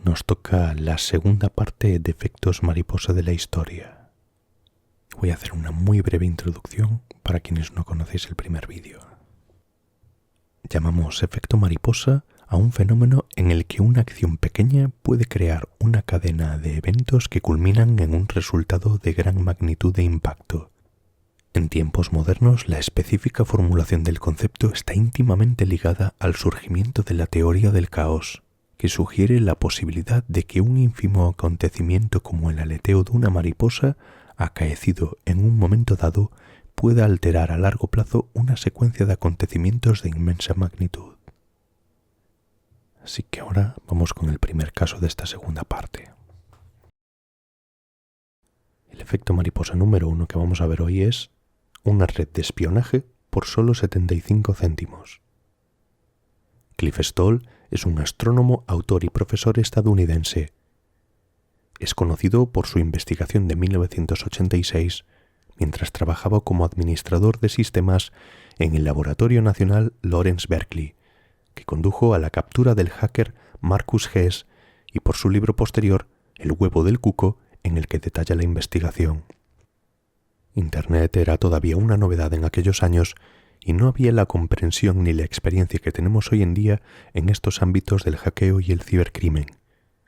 nos toca la segunda parte de efectos mariposa de la historia. Voy a hacer una muy breve introducción para quienes no conocéis el primer vídeo. Llamamos efecto mariposa a un fenómeno en el que una acción pequeña puede crear una cadena de eventos que culminan en un resultado de gran magnitud de impacto. En tiempos modernos, la específica formulación del concepto está íntimamente ligada al surgimiento de la teoría del caos, que sugiere la posibilidad de que un ínfimo acontecimiento como el aleteo de una mariposa, acaecido en un momento dado, pueda alterar a largo plazo una secuencia de acontecimientos de inmensa magnitud. Así que ahora vamos con el primer caso de esta segunda parte. El efecto mariposa número 1 que vamos a ver hoy es una red de espionaje por solo 75 céntimos. Cliff Stoll es un astrónomo, autor y profesor estadounidense. Es conocido por su investigación de 1986 mientras trabajaba como administrador de sistemas en el Laboratorio Nacional Lawrence Berkeley, que condujo a la captura del hacker Marcus Hess, y por su libro posterior, El huevo del cuco, en el que detalla la investigación. Internet era todavía una novedad en aquellos años y no había la comprensión ni la experiencia que tenemos hoy en día en estos ámbitos del hackeo y el cibercrimen.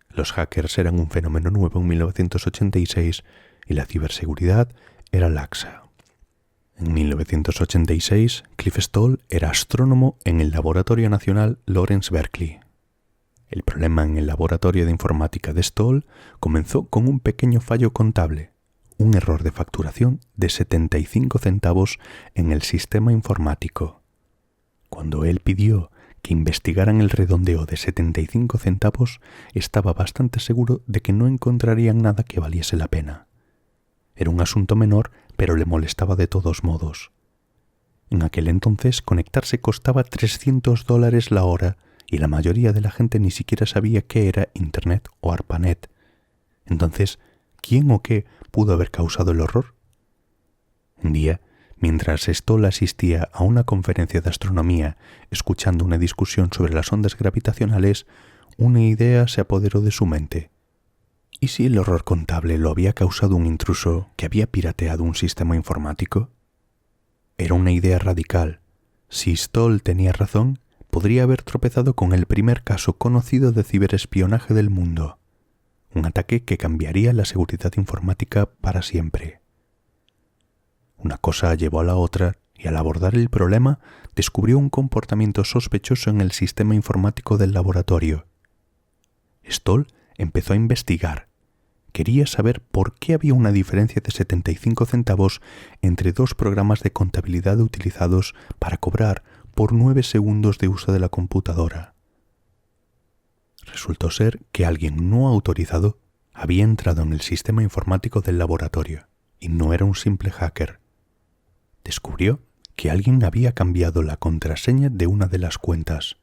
Los hackers eran un fenómeno nuevo en 1986 y la ciberseguridad era laxa. En 1986, Cliff Stoll era astrónomo en el Laboratorio Nacional Lawrence Berkeley. El problema en el laboratorio de informática de Stoll comenzó con un pequeño fallo contable, un error de facturación de 75 centavos en el sistema informático. Cuando él pidió que investigaran el redondeo de 75 centavos, estaba bastante seguro de que no encontrarían nada que valiese la pena. Era un asunto menor, pero le molestaba de todos modos. En aquel entonces conectarse costaba $300 la hora y la mayoría de la gente ni siquiera sabía qué era Internet o ARPANET. Entonces, ¿quién o qué pudo haber causado el horror? Un día, mientras Stoll asistía a una conferencia de astronomía escuchando una discusión sobre las ondas gravitacionales, una idea se apoderó de su mente. ¿Y si el error contable lo había causado un intruso que había pirateado un sistema informático? Era una idea radical. Si Stoll tenía razón, podría haber tropezado con el primer caso conocido de ciberespionaje del mundo. Un ataque que cambiaría la seguridad informática para siempre. Una cosa llevó a la otra y al abordar el problema descubrió un comportamiento sospechoso en el sistema informático del laboratorio. Stoll empezó a investigar. Quería saber por qué había una diferencia de 75 centavos entre dos programas de contabilidad utilizados para cobrar por 9 segundos de uso de la computadora. Resultó ser que alguien no autorizado había entrado en el sistema informático del laboratorio y no era un simple hacker. Descubrió que alguien había cambiado la contraseña de una de las cuentas.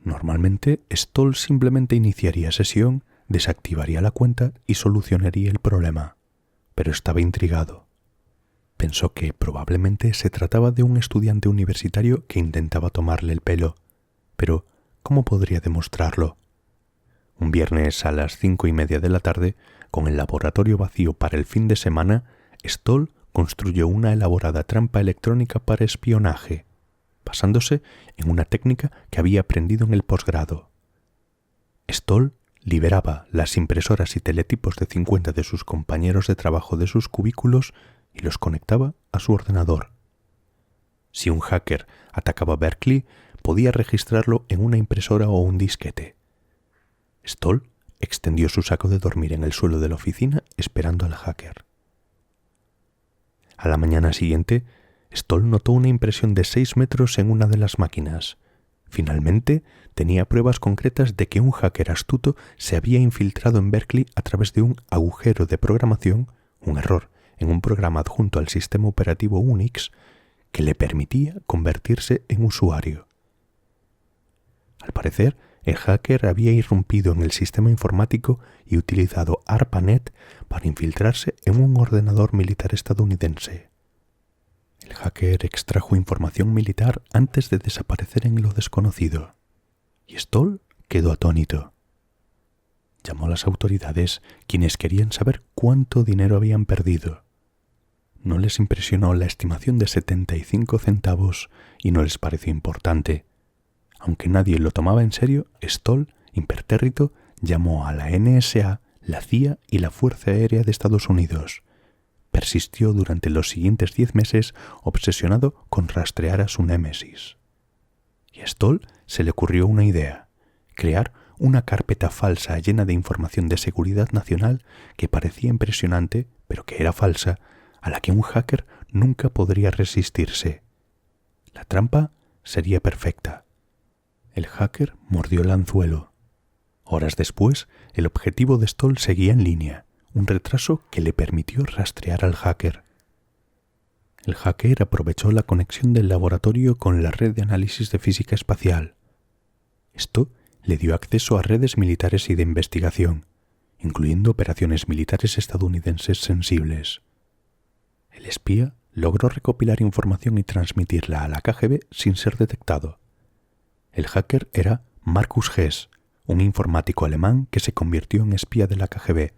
Normalmente, Stoll simplemente iniciaría sesión, desactivaría la cuenta y solucionaría el problema, pero estaba intrigado. Pensó que probablemente se trataba de un estudiante universitario que intentaba tomarle el pelo, pero ¿cómo podría demostrarlo? Un viernes a las 5:30 de la tarde, con el laboratorio vacío para el fin de semana, Stoll construyó una elaborada trampa electrónica para espionaje, basándose en una técnica que había aprendido en el posgrado. Stoll liberaba las impresoras y teletipos de 50 de sus compañeros de trabajo de sus cubículos y los conectaba a su ordenador. Si un hacker atacaba Berkeley, podía registrarlo en una impresora o un disquete. Stoll extendió su saco de dormir en el suelo de la oficina esperando al hacker. A la mañana siguiente, Stoll notó una impresión de 6 metros en una de las máquinas. Finalmente, tenía pruebas concretas de que un hacker astuto se había infiltrado en Berkeley a través de un agujero de programación, un error en un programa adjunto al sistema operativo Unix, que le permitía convertirse en usuario. Al parecer, el hacker había irrumpido en el sistema informático y utilizado ARPANET para infiltrarse en un ordenador militar estadounidense. El hacker extrajo información militar antes de desaparecer en lo desconocido, y Stoll quedó atónito. llamó a las autoridades, quienes querían saber cuánto dinero habían perdido. No les impresionó la estimación de 75 centavos y no les pareció importante. Aunque nadie lo tomaba en serio, Stoll, impertérrito, llamó a la NSA, la CIA y la Fuerza Aérea de Estados Unidos. Persistió durante los siguientes 10 meses obsesionado con rastrear a su némesis. Y a Stoll se le ocurrió una idea: crear una carpeta falsa llena de información de seguridad nacional que parecía impresionante, pero que era falsa, a la que un hacker nunca podría resistirse. La trampa sería perfecta. El hacker mordió el anzuelo. Horas después, el objetivo de Stoll seguía en línea, un retraso que le permitió rastrear al hacker. El hacker aprovechó la conexión del laboratorio con la red de análisis de física espacial. Esto le dio acceso a redes militares y de investigación, incluyendo operaciones militares estadounidenses sensibles. El espía logró recopilar información y transmitirla a la KGB sin ser detectado. El hacker era Markus Hess, un informático alemán que se convirtió en espía de la KGB.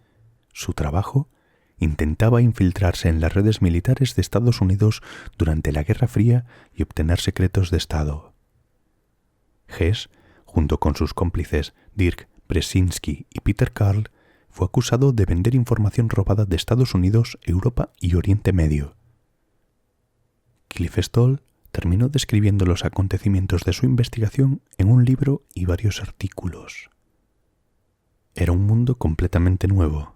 Su trabajo: intentaba infiltrarse en las redes militares de Estados Unidos durante la Guerra Fría y obtener secretos de Estado. Hess, junto con sus cómplices Dirk Brzezinski y Peter Karl, fue acusado de vender información robada de Estados Unidos, Europa y Oriente Medio. Cliff Stoll terminó describiendo los acontecimientos de su investigación en un libro y varios artículos. Era un mundo completamente nuevo.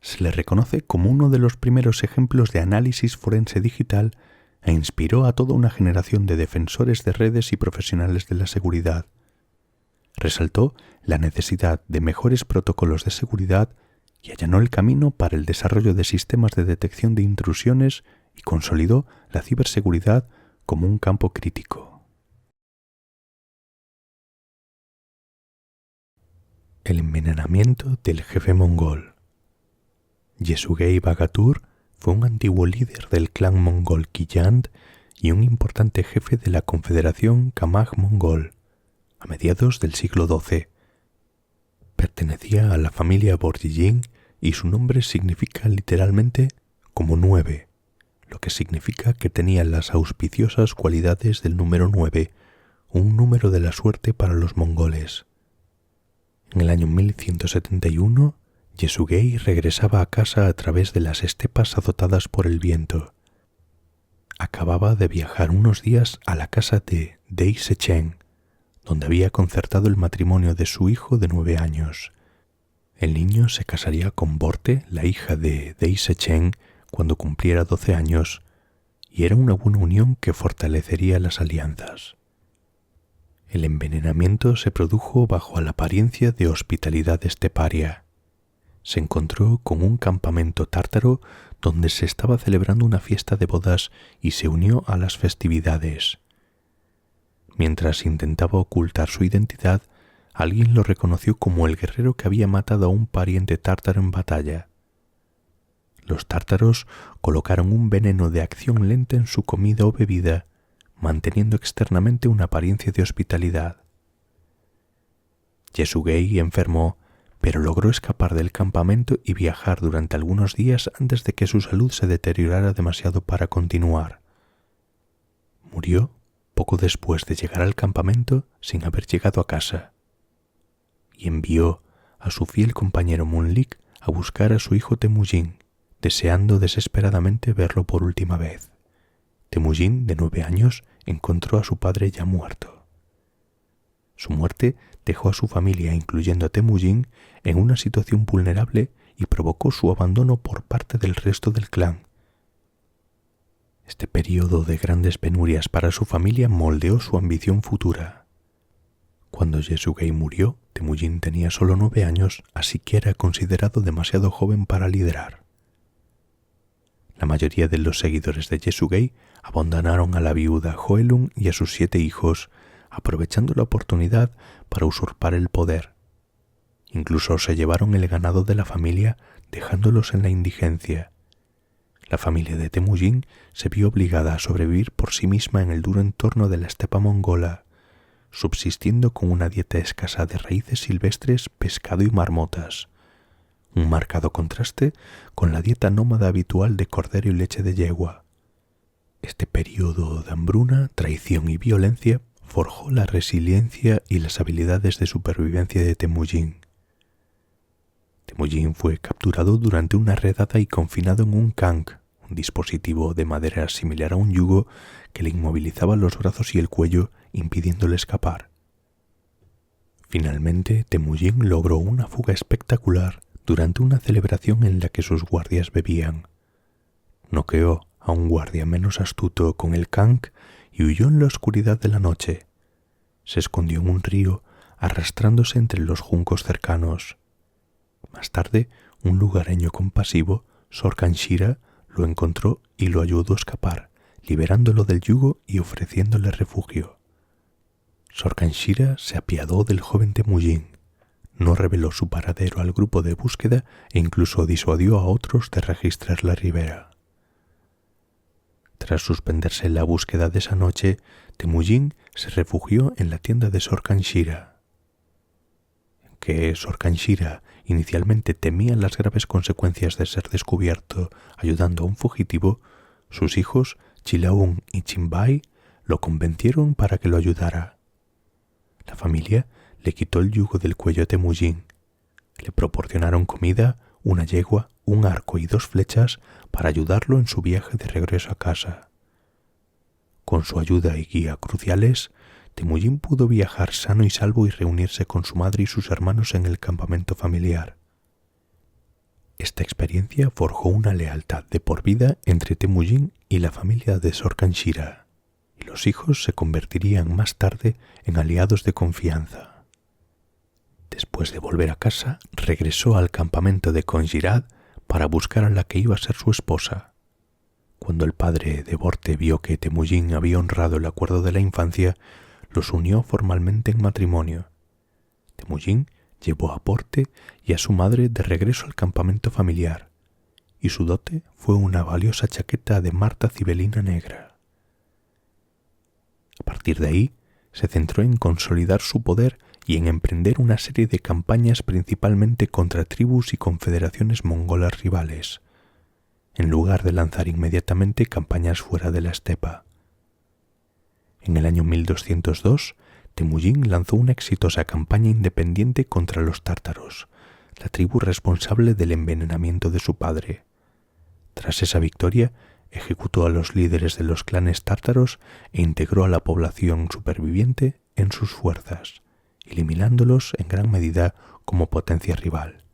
Se le reconoce como uno de los primeros ejemplos de análisis forense digital e inspiró a toda una generación de defensores de redes y profesionales de la seguridad. Resaltó la necesidad de mejores protocolos de seguridad y allanó el camino para el desarrollo de sistemas de detección de intrusiones y consolidó la ciberseguridad como un campo crítico. El envenenamiento del jefe mongol. Yesugei Bagatur fue un antiguo líder del clan mongol Qiyant y un importante jefe de la Confederación Kamaj Mongol a mediados del siglo XII. Pertenecía a la familia Borjigin y su nombre significa literalmente como 9, lo que significa que tenía las auspiciosas cualidades del número 9, un número de la suerte para los mongoles. En el año 1171, Yesugei regresaba a casa a través de las estepas azotadas por el viento. Acababa de viajar unos días a la casa de Dei Sechen, donde había concertado el matrimonio de su hijo de 9 años. El niño se casaría con Borte, la hija de Dei Sechen, cuando cumpliera 12 años, y era una buena unión que fortalecería las alianzas. El envenenamiento se produjo bajo la apariencia de hospitalidad esteparia. Se encontró con un campamento tártaro donde se estaba celebrando una fiesta de bodas y se unió a las festividades. Mientras intentaba ocultar su identidad, alguien lo reconoció como el guerrero que había matado a un pariente tártaro en batalla. Los tártaros colocaron un veneno de acción lenta en su comida o bebida, manteniendo externamente una apariencia de hospitalidad. Yesugei enfermó, pero logró escapar del campamento y viajar durante algunos días antes de que su salud se deteriorara demasiado para continuar. Murió poco después de llegar al campamento sin haber llegado a casa, y envió a su fiel compañero Munlik a buscar a su hijo Temujin, deseando desesperadamente verlo por última vez. Temujin, de 9 años, encontró a su padre ya muerto. Su muerte dejó a su familia, incluyendo a Temujin, en una situación vulnerable y provocó su abandono por parte del resto del clan. Este periodo de grandes penurias para su familia moldeó su ambición futura. Cuando Yesugei murió, Temujin tenía solo 9 años, así que era considerado demasiado joven para liderar. La mayoría de los seguidores de Yesugei abandonaron a la viuda Hoelung y a sus 7 hijos, aprovechando la oportunidad para usurpar el poder. Incluso se llevaron el ganado de la familia, dejándolos en la indigencia. La familia de Temujin se vio obligada a sobrevivir por sí misma en el duro entorno de la estepa mongola, subsistiendo con una dieta escasa de raíces silvestres, pescado y marmotas, un marcado contraste con la dieta nómada habitual de cordero y leche de yegua. Este periodo de hambruna, traición y violencia forjó la resiliencia y las habilidades de supervivencia de Temujin. Temujin fue capturado durante una redada y confinado en un kank, un dispositivo de madera similar a un yugo que le inmovilizaba los brazos y el cuello, impidiéndole escapar. Finalmente, Temujin logró una fuga espectacular durante una celebración en la que sus guardias bebían. Noqueó a un guardia menos astuto con el kank y huyó en la oscuridad de la noche. Se escondió en un río, arrastrándose entre los juncos cercanos. Más tarde, un lugareño compasivo, Sorkanshira, lo encontró y lo ayudó a escapar, liberándolo del yugo y ofreciéndole refugio. Sorkanshira se apiadó del joven Temujin, no reveló su paradero al grupo de búsqueda e incluso disuadió a otros de registrar la ribera. Tras suspenderse la búsqueda de esa noche, Temujin se refugió en la tienda de Sorkanshira. Aunque Sorkanshira inicialmente temía las graves consecuencias de ser descubierto ayudando a un fugitivo, sus hijos, Chilaun y Chinbai, lo convencieron para que lo ayudara. La familia le quitó el yugo del cuello a Temujin. Le proporcionaron comida, una yegua, un arco y 2 flechas para ayudarlo en su viaje de regreso a casa. Con su ayuda y guía cruciales, Temujin pudo viajar sano y salvo y reunirse con su madre y sus hermanos en el campamento familiar. Esta experiencia forjó una lealtad de por vida entre Temujin y la familia de Sorkanshira, y los hijos se convertirían más tarde en aliados de confianza. Después de volver a casa, regresó al campamento de Konjirad para buscar a la que iba a ser su esposa. Cuando el padre de Borte vio que Temujin había honrado el acuerdo de la infancia, los unió formalmente en matrimonio. Temujin llevó a Borte y a su madre de regreso al campamento familiar, y su dote fue una valiosa chaqueta de marta cibelina negra. A partir de ahí, se centró en consolidar su poder y en emprender una serie de campañas principalmente contra tribus y confederaciones mongolas rivales, en lugar de lanzar inmediatamente campañas fuera de la estepa. En el año 1202, Temujin lanzó una exitosa campaña independiente contra los tártaros, la tribu responsable del envenenamiento de su padre. Tras esa victoria, ejecutó a los líderes de los clanes tártaros e integró a la población superviviente en sus fuerzas, eliminándolos en gran medida como potencia rival.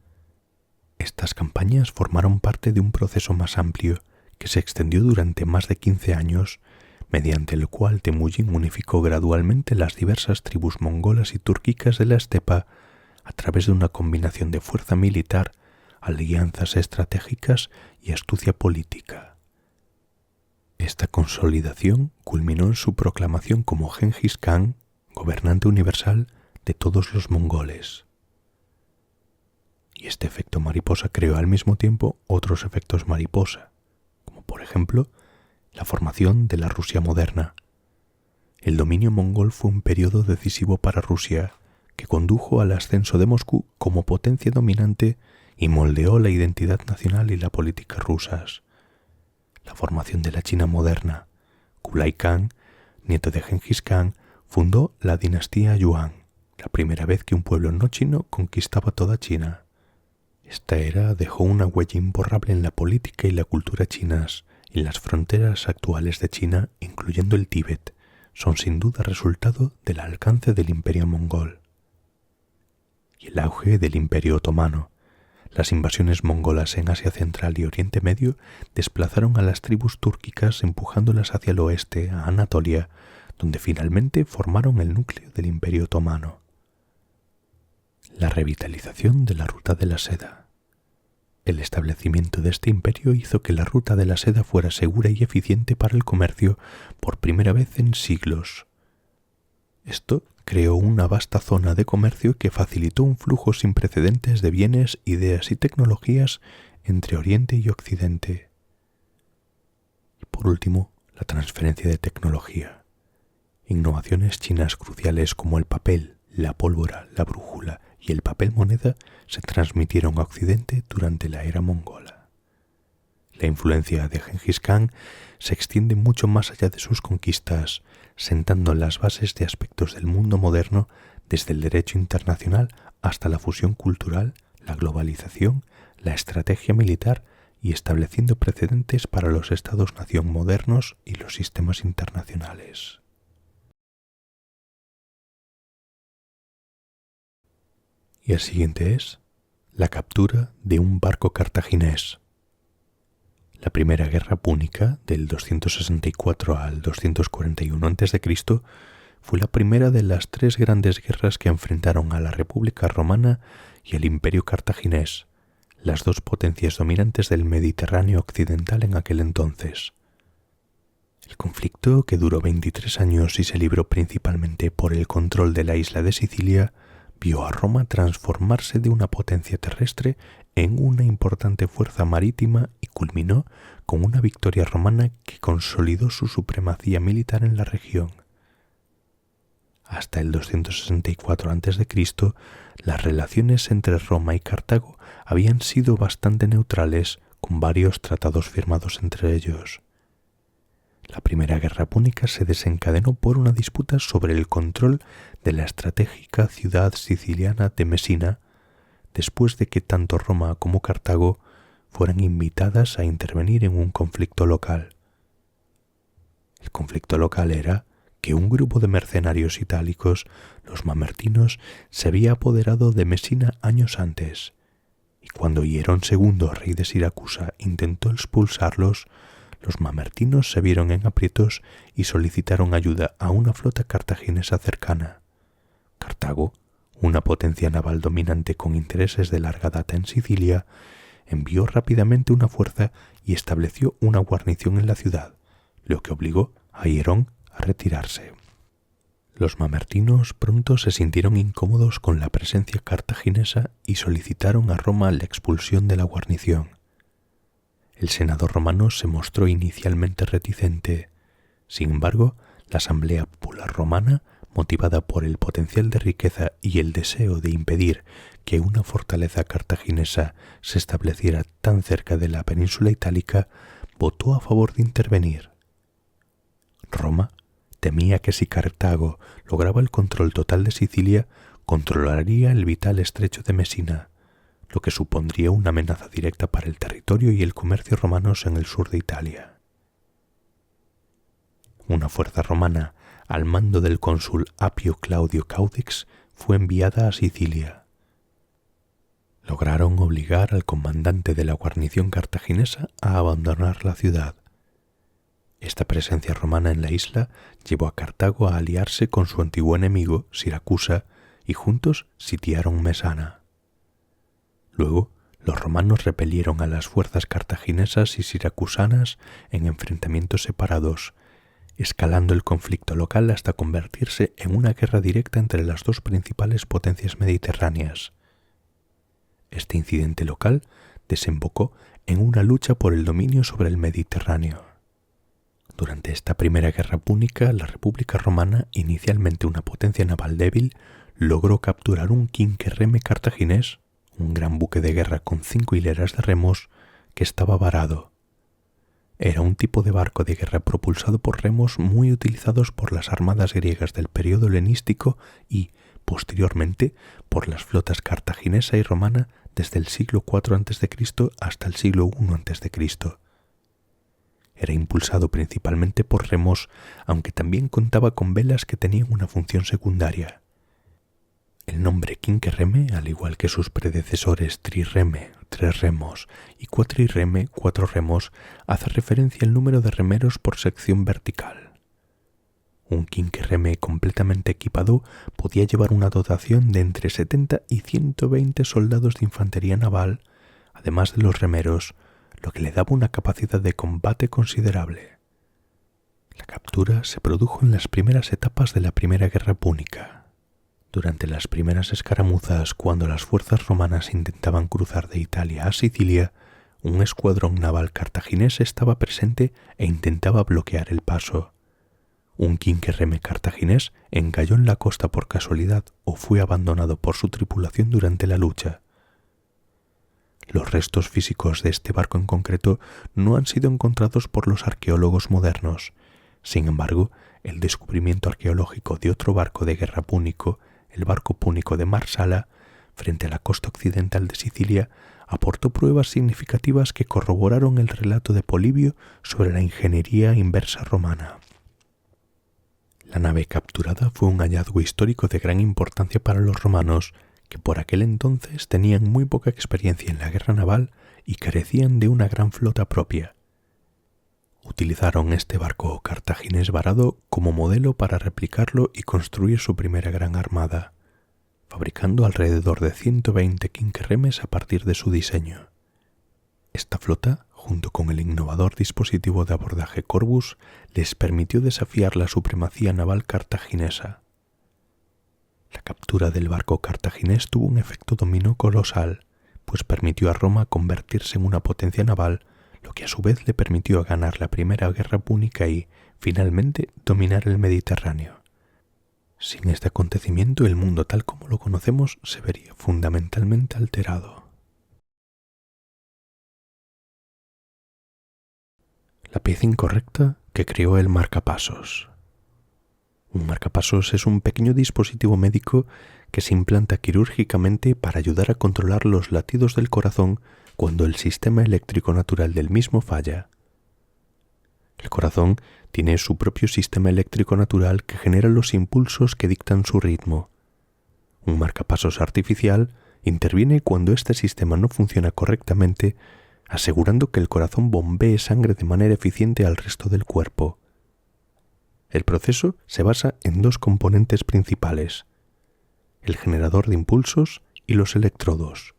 Estas campañas formaron parte de un proceso más amplio que se extendió durante más de 15 años, mediante el cual Temujin unificó gradualmente las diversas tribus mongolas y túrquicas de la estepa a través de una combinación de fuerza militar, alianzas estratégicas y astucia política. Esta consolidación culminó en su proclamación como Genghis Khan, gobernante universal de todos los mongoles. Y este efecto mariposa creó al mismo tiempo otros efectos mariposa, como por ejemplo la formación de la Rusia moderna. El dominio mongol fue un periodo decisivo para Rusia, que condujo al ascenso de Moscú como potencia dominante y moldeó la identidad nacional y la política rusas. La formación de la China moderna. Kublai Khan, nieto de Genghis Khan, fundó la dinastía Yuan, la primera vez que un pueblo no chino conquistaba toda China. Esta era dejó una huella imborrable en la política y la cultura chinas, y las fronteras actuales de China, incluyendo el Tíbet, son sin duda resultado del alcance del imperio mongol. Y el auge del imperio otomano. Las invasiones mongolas en Asia Central y Oriente Medio desplazaron a las tribus túrquicas empujándolas hacia el oeste, a Anatolia, donde finalmente formaron el núcleo del imperio otomano. La revitalización de la ruta de la seda. El establecimiento de este imperio hizo que la ruta de la seda fuera segura y eficiente para el comercio por primera vez en siglos. Esto creó una vasta zona de comercio que facilitó un flujo sin precedentes de bienes, ideas y tecnologías entre Oriente y Occidente. Y por último, la transferencia de tecnología. Innovaciones chinas cruciales como el papel, la pólvora, la brújula y el papel moneda se transmitieron a Occidente durante la era mongola. La influencia de Gengis Khan se extiende mucho más allá de sus conquistas, sentando las bases de aspectos del mundo moderno desde el derecho internacional hasta la fusión cultural, la globalización, la estrategia militar y estableciendo precedentes para los estados-nación modernos y los sistemas internacionales. Y el siguiente es la captura de un barco cartaginés. La primera guerra púnica, del 264 al 241 a.C., fue la primera de las tres grandes guerras que enfrentaron a la República Romana y el Imperio Cartaginés, las dos potencias dominantes del Mediterráneo occidental en aquel entonces. El conflicto, que duró 23 años y se libró principalmente por el control de la isla de Sicilia, vio a Roma transformarse de una potencia terrestre en una importante fuerza marítima y culminó con una victoria romana que consolidó su supremacía militar en la región. Hasta el 264 a.C., las relaciones entre Roma y Cartago habían sido bastante neutrales, con varios tratados firmados entre ellos. La primera guerra púnica se desencadenó por una disputa sobre el control de la estratégica ciudad siciliana de Mesina, después de que tanto Roma como Cartago fueran invitadas a intervenir en un conflicto local. El conflicto local era que un grupo de mercenarios itálicos, los mamertinos, se había apoderado de Mesina años antes, y cuando Hierón II, rey de Siracusa, intentó expulsarlos, los mamertinos se vieron en aprietos y solicitaron ayuda a una flota cartaginesa cercana. Cartago, una potencia naval dominante con intereses de larga data en Sicilia, envió rápidamente una fuerza y estableció una guarnición en la ciudad, lo que obligó a Hierón a retirarse. Los mamertinos pronto se sintieron incómodos con la presencia cartaginesa y solicitaron a Roma la expulsión de la guarnición. El Senado romano se mostró inicialmente reticente. Sin embargo, la Asamblea Popular Romana, motivada por el potencial de riqueza y el deseo de impedir que una fortaleza cartaginesa se estableciera tan cerca de la península itálica, votó a favor de intervenir. Roma temía que si Cartago lograba el control total de Sicilia, controlaría el vital estrecho de Mesina, lo que supondría una amenaza directa para el territorio y el comercio romanos en el sur de Italia. Una fuerza romana, al mando del cónsul Apio Claudio Caudix, fue enviada a Sicilia. Lograron obligar al comandante de la guarnición cartaginesa a abandonar la ciudad. Esta presencia romana en la isla llevó a Cartago a aliarse con su antiguo enemigo, Siracusa, y juntos sitiaron Mesana. Luego, los romanos repelieron a las fuerzas cartaginesas y siracusanas en enfrentamientos separados, escalando el conflicto local hasta convertirse en una guerra directa entre las dos principales potencias mediterráneas. Este incidente local desembocó en una lucha por el dominio sobre el Mediterráneo. Durante esta primera guerra púnica, la República Romana, inicialmente una potencia naval débil, logró capturar un quinquerreme cartaginés, un gran buque de guerra con 5 hileras de remos, que estaba varado. Era un tipo de barco de guerra propulsado por remos muy utilizados por las armadas griegas del período helenístico y, posteriormente, por las flotas cartaginesa y romana desde el siglo IV a.C. hasta el siglo I a.C. Era impulsado principalmente por remos, aunque también contaba con velas que tenían una función secundaria. El nombre quinquerreme, al igual que sus predecesores trirreme, 3 remos, y cuatrirreme, 4 remos, hace referencia al número de remeros por sección vertical. Un quinquerreme completamente equipado podía llevar una dotación de entre 70 y 120 soldados de infantería naval, además de los remeros, lo que le daba una capacidad de combate considerable. La captura se produjo en las primeras etapas de la Primera Guerra Púnica. Durante las primeras escaramuzas, cuando las fuerzas romanas intentaban cruzar de Italia a Sicilia, un escuadrón naval cartaginés estaba presente e intentaba bloquear el paso. un quinquerreme cartaginés encalló en la costa por casualidad o fue abandonado por su tripulación durante la lucha. Los restos físicos de este barco en concreto no han sido encontrados por los arqueólogos modernos. Sin embargo, el descubrimiento arqueológico de otro barco de guerra púnico, el barco púnico de Marsala, frente a la costa occidental de Sicilia, aportó pruebas significativas que corroboraron el relato de Polibio sobre la ingeniería inversa romana. La nave capturada fue un hallazgo histórico de gran importancia para los romanos, que por aquel entonces tenían muy poca experiencia en la guerra naval y carecían de una gran flota propia. Utilizaron este barco cartaginés varado como modelo para replicarlo y construir su primera gran armada, fabricando alrededor de 120 quinquerremes a partir de su diseño. Esta flota, junto con el innovador dispositivo de abordaje Corvus, les permitió desafiar la supremacía naval cartaginesa. La captura del barco cartaginés tuvo un efecto dominó colosal, pues permitió a Roma convertirse en una potencia naval, lo que a su vez le permitió ganar la primera guerra púnica y, finalmente, dominar el Mediterráneo. Sin este acontecimiento, el mundo tal como lo conocemos se vería fundamentalmente alterado. La pieza incorrecta que creó el marcapasos. Un marcapasos es un pequeño dispositivo médico que se implanta quirúrgicamente para ayudar a controlar los latidos del corazón cuando el sistema eléctrico natural del mismo falla. El corazón tiene su propio sistema eléctrico natural que genera los impulsos que dictan su ritmo. Un marcapasos artificial interviene cuando este sistema no funciona correctamente, asegurando que el corazón bombee sangre de manera eficiente al resto del cuerpo. El proceso se basa en dos componentes principales: el generador de impulsos y los electrodos.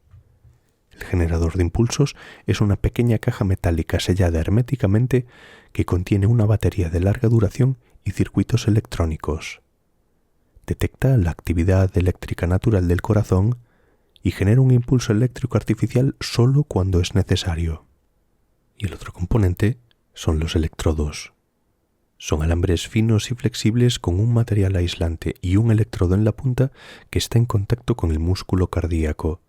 El generador de impulsos es una pequeña caja metálica sellada herméticamente que contiene una batería de larga duración y circuitos electrónicos. Detecta la actividad eléctrica natural del corazón y genera un impulso eléctrico artificial solo cuando es necesario. Y el otro componente son los electrodos. Son alambres finos y flexibles con un material aislante y un electrodo en la punta que está en contacto con el músculo cardíaco.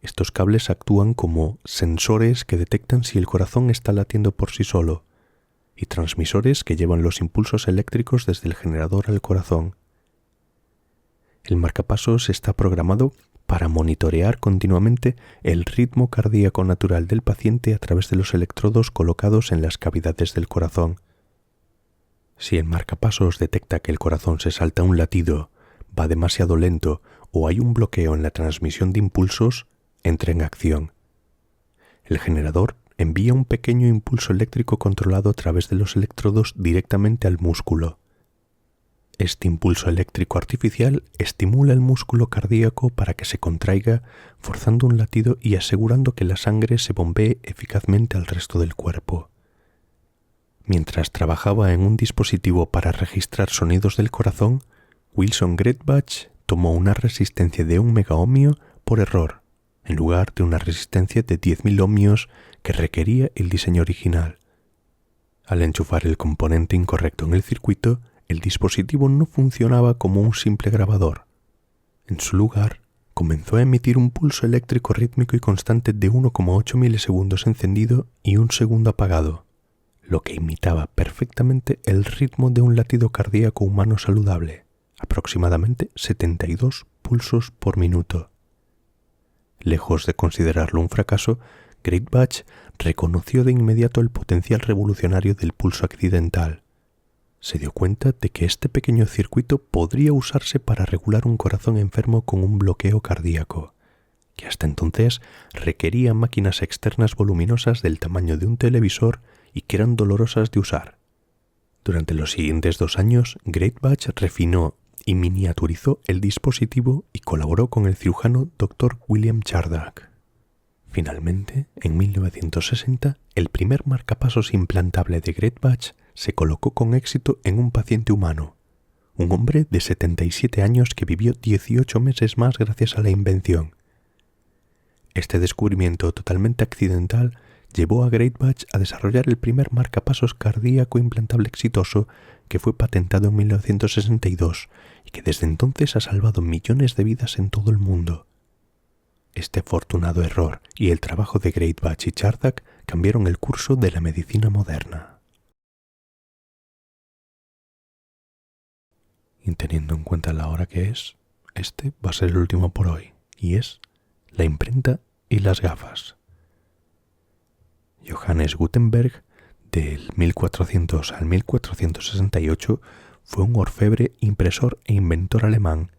Estos cables actúan como sensores que detectan si el corazón está latiendo por sí solo y transmisores que llevan los impulsos eléctricos desde el generador al corazón. El marcapasos está programado para monitorear continuamente el ritmo cardíaco natural del paciente a través de los electrodos colocados en las cavidades del corazón. Si el marcapasos detecta que el corazón se salta un latido, va demasiado lento o hay un bloqueo en la transmisión de impulsos, entra en acción. El generador envía un pequeño impulso eléctrico controlado a través de los electrodos directamente al músculo. Este impulso eléctrico artificial estimula el músculo cardíaco para que se contraiga, forzando un latido y asegurando que la sangre se bombee eficazmente al resto del cuerpo. Mientras trabajaba en un dispositivo para registrar sonidos del corazón, Wilson Greatbatch tomó una resistencia de 1 megaohmio por error, en lugar de una resistencia de 10.000 ohmios que requería el diseño original. Al enchufar el componente incorrecto en el circuito, el dispositivo no funcionaba como un simple grabador. En su lugar, comenzó a emitir un pulso eléctrico rítmico y constante de 1,8 milisegundos encendido y 1 segundo apagado, lo que imitaba perfectamente el ritmo de un latido cardíaco humano saludable, aproximadamente 72 pulsos por minuto. Lejos de considerarlo un fracaso, Greatbatch reconoció de inmediato el potencial revolucionario del pulso accidental. Se dio cuenta de que este pequeño circuito podría usarse para regular un corazón enfermo con un bloqueo cardíaco, que hasta entonces requería máquinas externas voluminosas del tamaño de un televisor y que eran dolorosas de usar. Durante los siguientes 2 años, Greatbatch refinó y miniaturizó el dispositivo y colaboró con el cirujano Dr. William Chardach. Finalmente, en 1960, el primer marcapasos implantable de Greatbatch se colocó con éxito en un paciente humano, un hombre de 77 años que vivió 18 meses más gracias a la invención. Este descubrimiento totalmente accidental llevó a Greatbatch a desarrollar el primer marcapasos cardíaco implantable exitoso que fue patentado en 1962 y que desde entonces ha salvado millones de vidas en todo el mundo. Este afortunado error y el trabajo de Greatbatch y Chardach cambiaron el curso de la medicina moderna. Y teniendo en cuenta la hora que es, este va a ser el último por hoy, y es la imprenta y las gafas. Johannes Gutenberg, del 1400 al 1468, fue un orfebre, impresor e inventor alemán,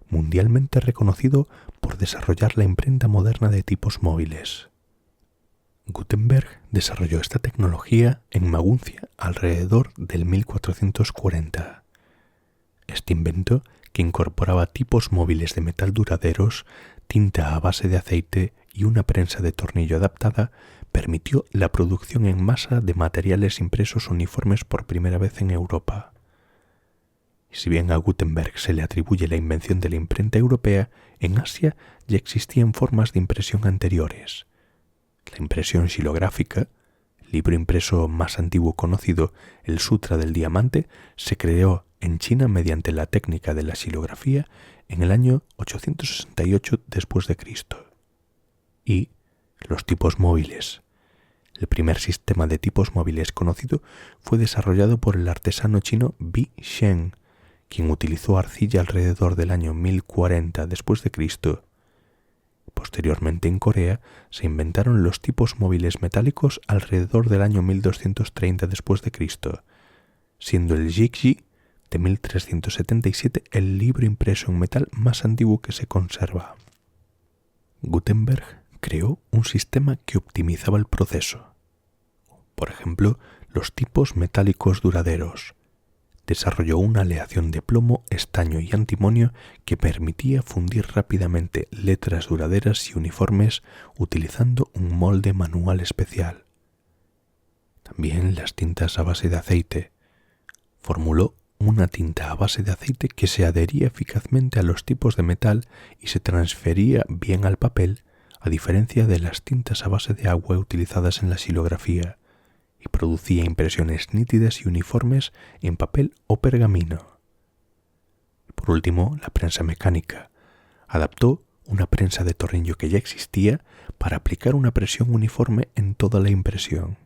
mundialmente reconocido por desarrollar la imprenta moderna de tipos móviles. Gutenberg desarrolló esta tecnología en Maguncia alrededor del 1440. Este invento, que incorporaba tipos móviles de metal duraderos, tinta a base de aceite y una prensa de tornillo adaptada, permitió la producción en masa de materiales impresos uniformes por primera vez en Europa. Y si bien a Gutenberg se le atribuye la invención de la imprenta europea, en Asia ya existían formas de impresión anteriores. La impresión xilográfica, el libro impreso más antiguo conocido, el Sutra del Diamante, se creó en China mediante la técnica de la xilografía en el año 868 después de Cristo. Y los tipos móviles. El primer sistema de tipos móviles conocido fue desarrollado por el artesano chino Bi Shen, quien utilizó arcilla alrededor del año 1040 después de Cristo. Posteriormente en Corea se inventaron los tipos móviles metálicos alrededor del año 1230 después de Cristo, siendo el Jigji de 1377 el libro impreso en metal más antiguo que se conserva. Gutenberg creó un sistema que optimizaba el proceso. Por ejemplo, los tipos metálicos duraderos. Desarrolló una aleación de plomo, estaño y antimonio que permitía fundir rápidamente letras duraderas y uniformes utilizando un molde manual especial. También las tintas a base de aceite. Formuló una tinta a base de aceite que se adhería eficazmente a los tipos de metal y se transfería bien al papel, a diferencia de las tintas a base de agua utilizadas en la xilografía, y producía impresiones nítidas y uniformes en papel o pergamino. Por último, la prensa mecánica. Adaptó una prensa de tornillo que ya existía para aplicar una presión uniforme en toda la impresión.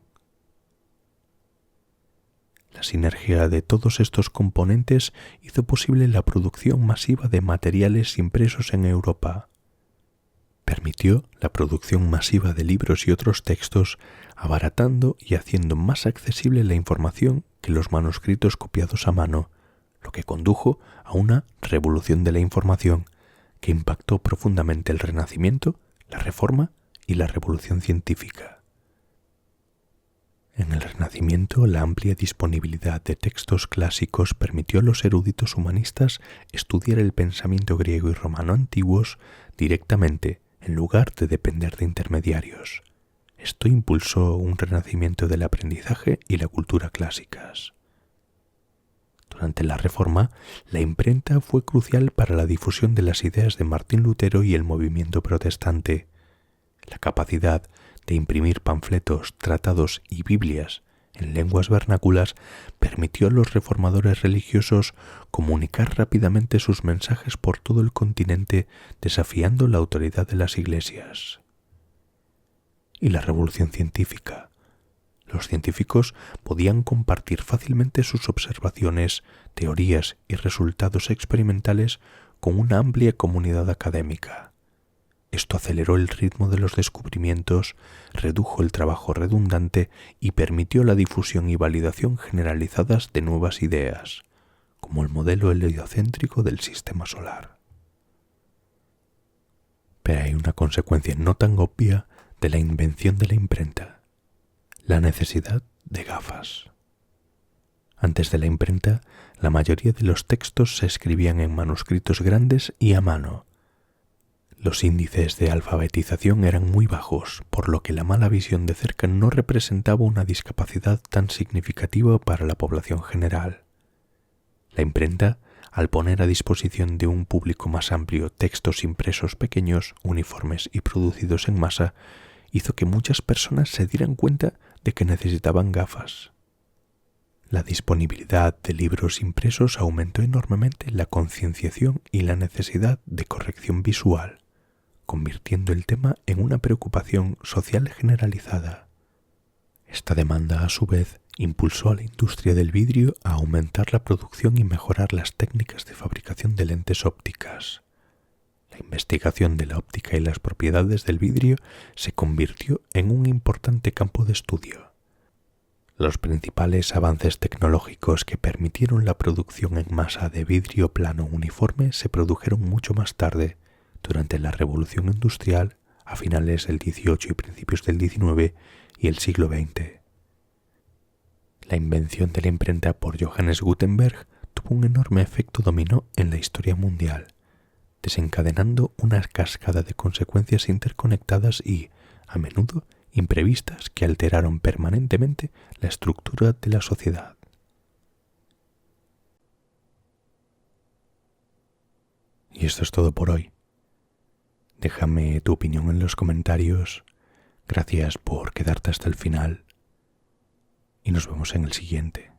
La sinergia de todos estos componentes hizo posible la producción masiva de materiales impresos en Europa. Permitió la producción masiva de libros y otros textos, abaratando y haciendo más accesible la información que los manuscritos copiados a mano, lo que condujo a una revolución de la información que impactó profundamente el Renacimiento, la Reforma y la Revolución Científica. En el Renacimiento, la amplia disponibilidad de textos clásicos permitió a los eruditos humanistas estudiar el pensamiento griego y romano antiguos directamente, en lugar de depender de intermediarios. Esto impulsó un renacimiento del aprendizaje y la cultura clásicas. Durante la Reforma, la imprenta fue crucial para la difusión de las ideas de Martín Lutero y el movimiento protestante. La capacidad de imprimir panfletos, tratados y Biblias en lenguas vernáculas permitió a los reformadores religiosos comunicar rápidamente sus mensajes por todo el continente, desafiando la autoridad de las iglesias. Y la revolución científica. Los científicos podían compartir fácilmente sus observaciones, teorías y resultados experimentales con una amplia comunidad académica. Esto aceleró el ritmo de los descubrimientos, redujo el trabajo redundante y permitió la difusión y validación generalizadas de nuevas ideas, como el modelo heliocéntrico del sistema solar. Pero hay una consecuencia no tan obvia de la invención de la imprenta: la necesidad de gafas. Antes de la imprenta, la mayoría de los textos se escribían en manuscritos grandes y a mano. Los índices de alfabetización eran muy bajos, por lo que la mala visión de cerca no representaba una discapacidad tan significativa para la población general. La imprenta, al poner a disposición de un público más amplio textos impresos pequeños, uniformes y producidos en masa, hizo que muchas personas se dieran cuenta de que necesitaban gafas. La disponibilidad de libros impresos aumentó enormemente la concienciación y la necesidad de corrección visual, convirtiendo el tema en una preocupación social generalizada. Esta demanda, a su vez, impulsó a la industria del vidrio a aumentar la producción y mejorar las técnicas de fabricación de lentes ópticas. La investigación de la óptica y las propiedades del vidrio se convirtió en un importante campo de estudio. Los principales avances tecnológicos que permitieron la producción en masa de vidrio plano uniforme se produjeron mucho más tarde, durante la Revolución Industrial, a finales del XVIII y principios del XIX y el siglo XX. La invención de la imprenta por Johannes Gutenberg tuvo un enorme efecto dominó en la historia mundial, desencadenando una cascada de consecuencias interconectadas y, a menudo, imprevistas que alteraron permanentemente la estructura de la sociedad. Y esto es todo por hoy. Déjame tu opinión en los comentarios. Gracias por quedarte hasta el final y nos vemos en el siguiente.